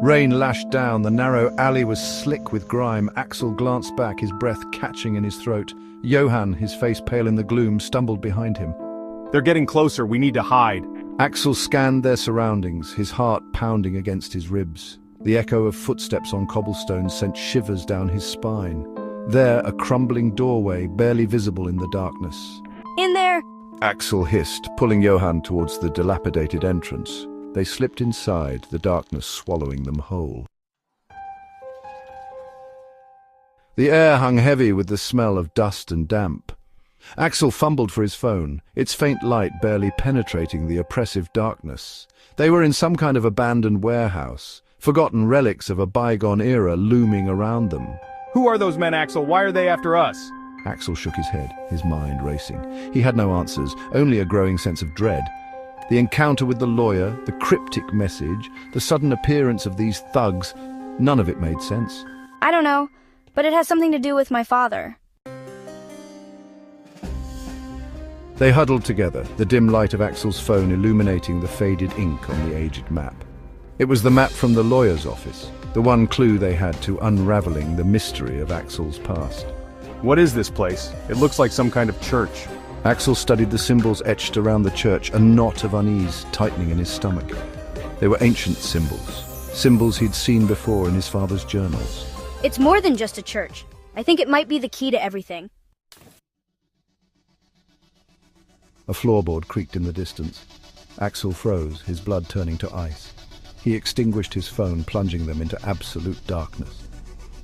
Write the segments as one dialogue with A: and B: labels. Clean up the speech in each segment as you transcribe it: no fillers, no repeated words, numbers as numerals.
A: Rain lashed down, the narrow alley was slick with grime. Axel glanced back, his breath catching in his throat. Johann, his face pale in the gloom, stumbled behind him.
B: They're getting closer, we need to hide.
A: Axel scanned their surroundings, his heart pounding against his ribs. The echo of footsteps on cobblestones sent shivers down his spine. There, a crumbling doorway, barely visible in the darkness.
C: In there!
A: Axel hissed, pulling Johann towards the dilapidated entrance. They slipped inside, the darkness swallowing them whole. The air hung heavy with the smell of dust and damp. Axel fumbled for his phone, its faint light barely penetrating the oppressive darkness. They were in some kind of abandoned warehouse, forgotten relics of a bygone era looming around them.
B: Who are those men, Axel? Why are they after us?
A: Axel shook his head, his mind racing. He had no answers, only a growing sense of dread. The encounter with the lawyer, the cryptic message, the sudden appearance of these thugs, none of it made sense.
C: I don't know, but it has something to do with my father.
A: They huddled together, the dim light of Axel's phone illuminating the faded ink on the aged map. It was the map from the lawyer's office, the one clue they had to unraveling the mystery of Axel's past.
B: What is this place? It looks like some kind of church.
A: Axel studied the symbols etched around the church, a knot of unease tightening in his stomach. They were ancient symbols, symbols he'd seen before in his father's journals.
C: It's more than just a church. I think it might be the key to everything.
A: A floorboard creaked in the distance. Axel froze, his blood turning to ice. He extinguished his phone, plunging them into absolute darkness.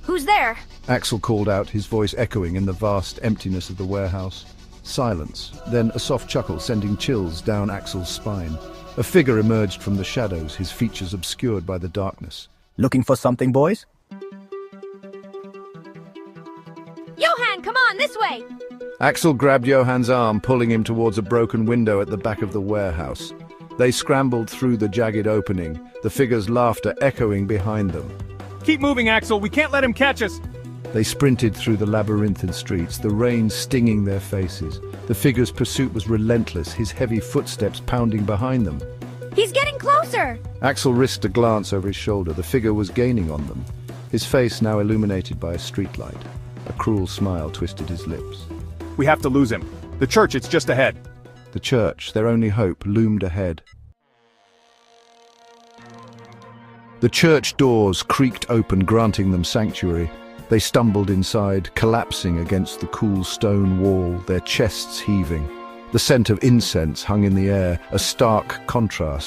C: Who's there?
A: Axel called out, his voice echoing in the vast emptiness of the warehouse. Silence, then a soft chuckle sending chills down Axel's spine. A figure emerged from the shadows, his features obscured by the darkness.
D: Looking for something, boys?
C: Johann, come on, this way!
A: Axel grabbed Johann's arm, pulling him towards a broken window at the back of the warehouse. They scrambled through the jagged opening, the figure's laughter echoing behind them.
B: Keep moving, Axel, we can't let him catch us!
A: They sprinted through the labyrinthine streets, the rain stinging their faces. The figure's pursuit was relentless, his heavy footsteps pounding behind them.
C: He's getting closer!
A: Axel risked a glance over his shoulder. The figure was gaining on them, his face now illuminated by a streetlight. A cruel smile twisted his lips.
B: We have to lose him. The church, it's just ahead.
A: The church, their only hope, loomed ahead. The church doors creaked open, granting them sanctuary. They stumbled inside, collapsing against the cool stone wall, their chests heaving. The scent of incense hung in the air, a stark contrast